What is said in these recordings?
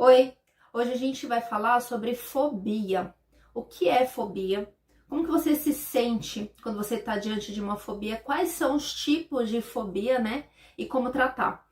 Oi, hoje a gente vai falar sobre fobia. O que é fobia? Como que você se sente quando você está diante de uma fobia? Quais são os tipos de fobia, né? E como tratar?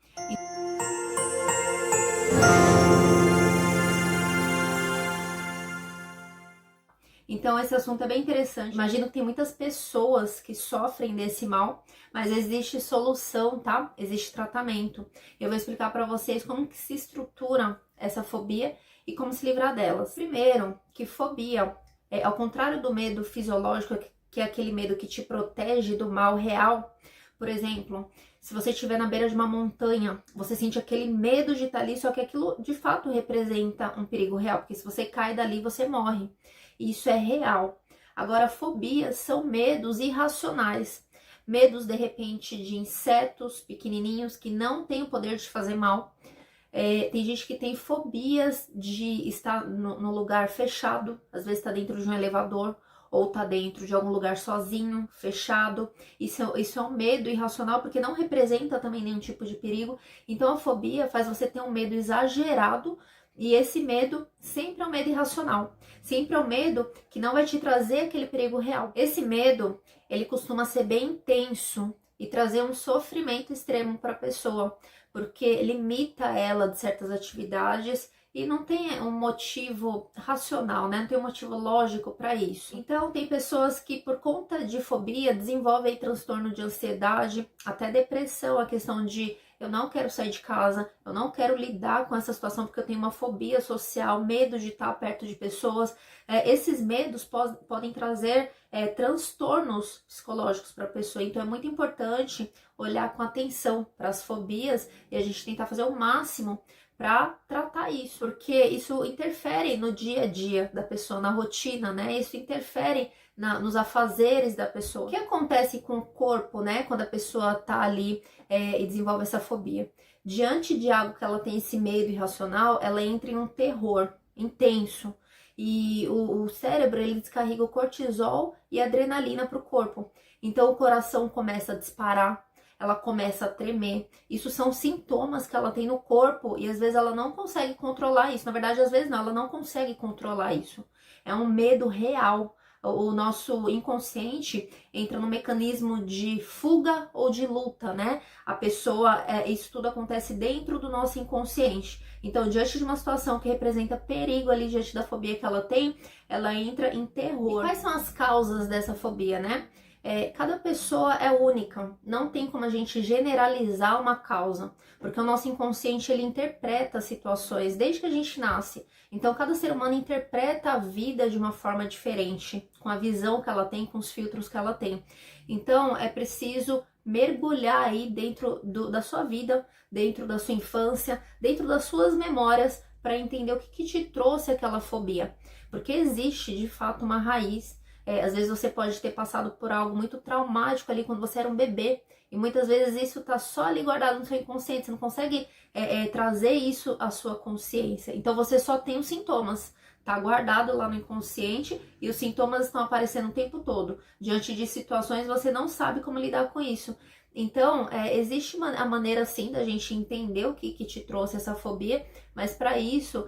Então esse assunto é bem interessante. Imagino que tem muitas pessoas que sofrem desse mal, mas existe solução, tá? Existe tratamento. Eu vou explicar para vocês como que se estrutura essa fobia e como se livrar delas. Primeiro, que fobia ao contrário do medo fisiológico, que é aquele medo que te protege do mal real. Por exemplo, se você estiver na beira de uma montanha, você sente aquele medo de estar ali, só que aquilo de fato representa um perigo real, porque se você cai dali, você morre. Isso é real. Agora, fobias são medos irracionais. Medos, de repente, de insetos pequenininhos que não têm o poder de fazer mal. Tem gente que tem fobias de estar no lugar fechado, às vezes está dentro de um elevador ou está dentro de algum lugar sozinho, fechado. Isso é um medo irracional porque não representa também nenhum tipo de perigo. Então a fobia faz você ter um medo exagerado e esse medo sempre é um medo irracional. Sempre é um medo que não vai te trazer aquele perigo real. Esse medo, ele costuma ser bem intenso e trazer um sofrimento extremo para a pessoa, porque limita ela de certas atividades e não tem um motivo racional, né? Não tem um motivo lógico para isso. Então, tem pessoas que, por conta de fobia, desenvolvem transtorno de ansiedade, até depressão, a questão de eu não quero sair de casa, eu não quero lidar com essa situação porque eu tenho uma fobia social, medo de estar perto de pessoas. Esses medos podem trazer transtornos psicológicos para a pessoa. Então, é muito importante olhar com atenção para as fobias e a gente tentar fazer o máximo para tratar isso, porque isso interfere no dia a dia da pessoa, na rotina, né? Isso interfere nos afazeres da pessoa. O que acontece com o corpo, né? Quando a pessoa tá ali e desenvolve essa fobia? Diante de algo que ela tem esse medo irracional, ela entra em um terror intenso. E o cérebro, ele descarrega o cortisol e a adrenalina para o corpo. Então o coração começa a disparar, ela começa a tremer. Isso são sintomas que ela tem no corpo e às vezes ela não consegue controlar isso. Na verdade, às vezes não, ela não consegue controlar isso. É um medo real. O nosso inconsciente entra no mecanismo de fuga ou de luta, né? A pessoa, isso tudo acontece dentro do nosso inconsciente. Então, diante de uma situação que representa perigo ali, diante da fobia que ela tem, ela entra em terror. E quais são as causas dessa fobia, né? Cada pessoa é única, não tem como a gente generalizar uma causa, porque o nosso inconsciente ele interpreta situações desde que a gente nasce. Então cada ser humano interpreta a vida de uma forma diferente, com a visão que ela tem, com os filtros que ela tem. Então é preciso mergulhar aí dentro da sua vida, dentro da sua infância, dentro das suas memórias, para entender o que te trouxe aquela fobia. Porque existe de fato uma raiz. Às vezes você pode ter passado por algo muito traumático ali quando você era um bebê e muitas vezes isso tá só ali guardado no seu inconsciente, você não consegue trazer isso à sua consciência. Então você só tem os sintomas, tá guardado lá no inconsciente e os sintomas estão aparecendo o tempo todo. Diante de situações você não sabe como lidar com isso. Então, existe a maneira sim da gente entender o que te trouxe essa fobia, mas para isso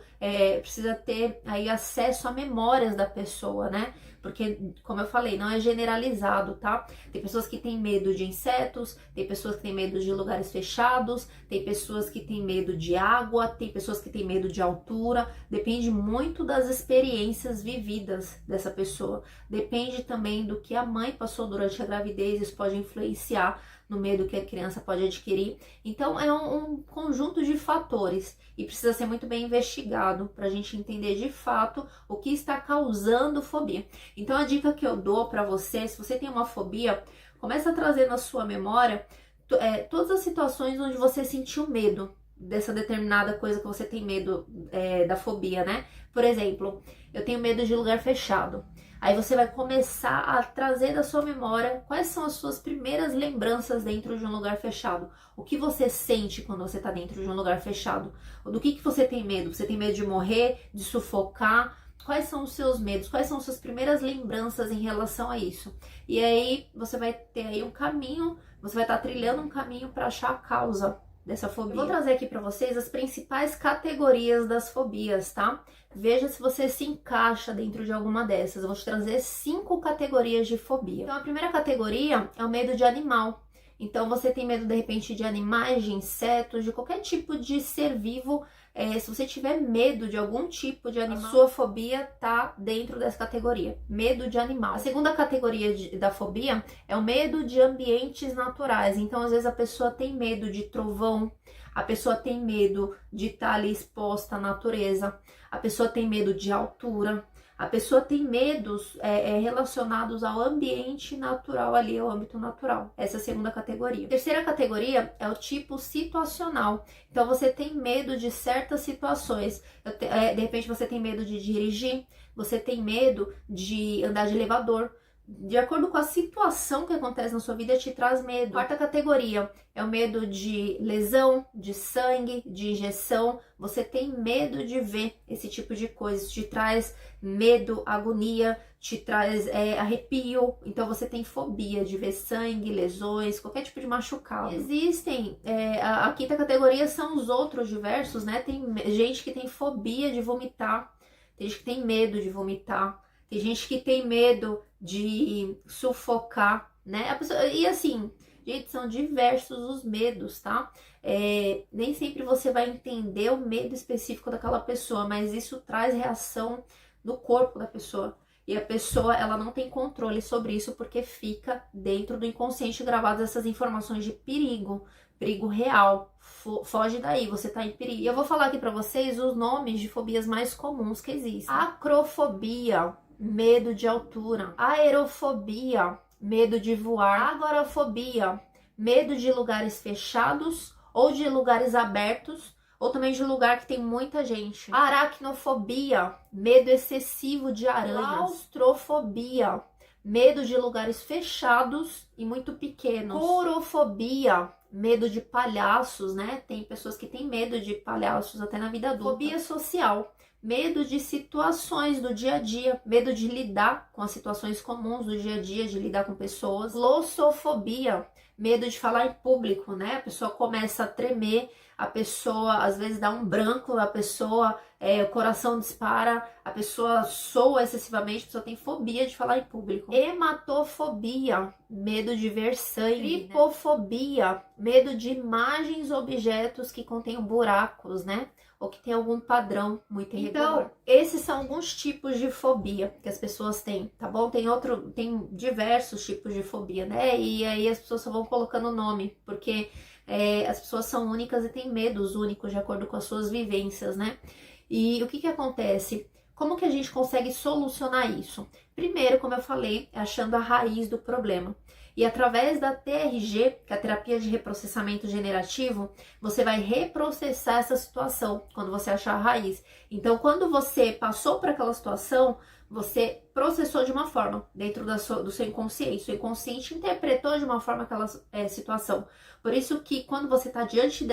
precisa ter aí acesso a memórias da pessoa, né? Porque, como eu falei, não é generalizado, tá? Tem pessoas que têm medo de insetos, tem pessoas que têm medo de lugares fechados, tem pessoas que têm medo de água, tem pessoas que têm medo de altura. Depende muito das experiências vividas dessa pessoa. Depende também do que a mãe passou durante a gravidez, isso pode influenciar no medo que a criança pode adquirir. Então é um conjunto de fatores e precisa ser muito bem investigado para a gente entender de fato o que está causando fobia. Então a dica que eu dou para você, se você tem uma fobia, começa a trazer na sua memória todas as situações onde você sentiu medo dessa determinada coisa que você tem medo da fobia, né? Por exemplo, eu tenho medo de lugar fechado. Aí você vai começar a trazer da sua memória quais são as suas primeiras lembranças dentro de um lugar fechado. O que você sente quando você está dentro de um lugar fechado? Do que você tem medo? Você tem medo de morrer, de sufocar? Quais são os seus medos? Quais são as suas primeiras lembranças em relação a isso? E aí você vai ter aí um caminho, você vai estar trilhando um caminho para achar a causa dessa fobia. Eu vou trazer aqui para vocês as principais categorias das fobias, tá? Veja se você se encaixa dentro de alguma dessas. Eu vou te trazer 5 categorias de fobia. Então, a primeira categoria é o medo de animal. Então, você tem medo, de repente, de animais, de insetos, de qualquer tipo de ser vivo. Se você tiver medo de algum tipo de animal, a sua fobia tá dentro dessa categoria. Medo de animal. A segunda categoria da fobia é o medo de ambientes naturais. Então, às vezes, a pessoa tem medo de trovão, a pessoa tem medo de estar ali exposta à natureza, a pessoa tem medo de altura, a pessoa tem medos relacionados ao ambiente natural ali, ao âmbito natural. Essa é a segunda categoria. A terceira categoria é o tipo situacional. Então, você tem medo de certas situações. De repente, você tem medo de dirigir, você tem medo de andar de elevador. De acordo com a situação que acontece na sua vida, te traz medo. Quarta categoria é o medo de lesão, de sangue, de injeção. Você tem medo de ver esse tipo de coisa. Isso te traz medo, agonia, te traz arrepio. Então você tem fobia de ver sangue, lesões, qualquer tipo de machucado. Existem, a quinta categoria são os outros diversos, né? Tem gente que tem fobia de vomitar, tem gente que tem medo de vomitar. Tem gente que tem medo de sufocar, né? E assim, gente, são diversos os medos, tá? Nem sempre você vai entender o medo específico daquela pessoa, mas isso traz reação no corpo da pessoa. E a pessoa, ela não tem controle sobre isso porque fica dentro do inconsciente gravadas essas informações de perigo real. Foge daí, você tá em perigo. E eu vou falar aqui pra vocês os nomes de fobias mais comuns que existem. Acrofobia, medo de altura. Aerofobia, medo de voar. Agorafobia, medo de lugares fechados ou de lugares abertos, ou também de lugar que tem muita gente. Aracnofobia, medo excessivo de aranhas. Claustrofobia, medo de lugares fechados e muito pequenos. Corofobia, medo de palhaços, né? Tem pessoas que têm medo de palhaços até na vida adulta. Fobia social, medo de situações do dia a dia, medo de lidar com as situações comuns do dia a dia, de lidar com pessoas. Glossofobia, medo de falar em público, né? A pessoa começa a tremer, a pessoa às vezes dá um branco, a pessoa, o coração dispara, a pessoa soa excessivamente, a pessoa tem fobia de falar em público. Hematofobia, medo de ver sangue. Tripofobia, medo de imagens, objetos que contenham buracos, né? Ou que tem algum padrão muito irregular. Então, esses são alguns tipos de fobia que as pessoas têm, tá bom? Tem diversos tipos de fobia, né? E aí as pessoas só vão colocando o nome, porque as pessoas são únicas e têm medos únicos de acordo com as suas vivências, né? E o que acontece? Como que a gente consegue solucionar isso? Primeiro, como eu falei, é achando a raiz do problema. E através da TRG, que é a terapia de reprocessamento generativo, você vai reprocessar essa situação quando você achar a raiz. Então, quando você passou por aquela situação, você processou de uma forma dentro do seu inconsciente. O seu inconsciente interpretou de uma forma aquela situação. Por isso que quando você está diante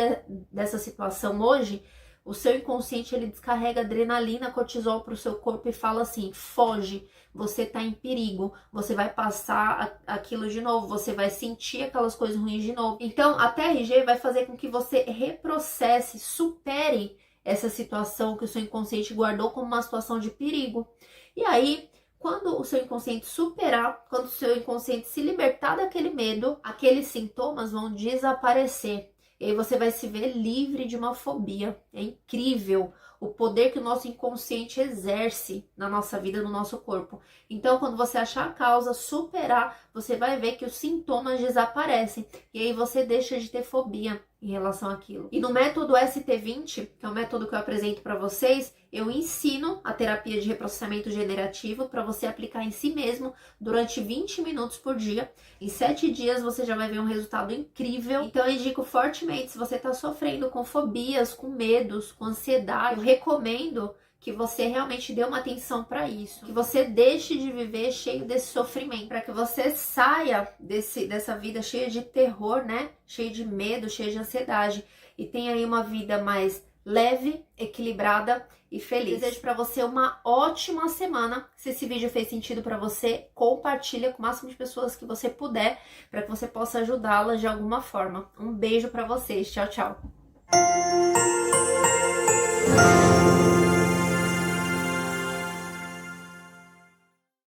dessa situação hoje, o seu inconsciente ele descarrega adrenalina, cortisol para o seu corpo e fala assim: foge, você está em perigo, você vai passar aquilo de novo, você vai sentir aquelas coisas ruins de novo. Então a TRG vai fazer com que você reprocesse, supere essa situação que o seu inconsciente guardou como uma situação de perigo. E aí, quando o seu inconsciente superar, quando o seu inconsciente se libertar daquele medo, aqueles sintomas vão desaparecer. E aí você vai se ver livre de uma fobia. É incrível o poder que o nosso inconsciente exerce na nossa vida, no nosso corpo. Então, quando você achar a causa, superar, você vai ver que os sintomas desaparecem. E aí você deixa de ter fobia em relação àquilo. E no método ST20, que é o método que eu apresento para vocês, eu ensino a terapia de reprocessamento generativo para você aplicar em si mesmo durante 20 minutos por dia. Em 7 dias você já vai ver um resultado incrível. Então eu indico fortemente, se você está sofrendo com fobias, com medos, com ansiedade, eu recomendo que você realmente dê uma atenção para isso, que você deixe de viver cheio desse sofrimento, para que você saia dessa vida cheia de terror, né? Cheia de medo, cheia de ansiedade, e tenha aí uma vida mais leve, equilibrada e feliz. Desejo para você uma ótima semana. Se esse vídeo fez sentido para você, compartilha com o máximo de pessoas que você puder, para que você possa ajudá-las de alguma forma. Um beijo para vocês. Tchau, tchau.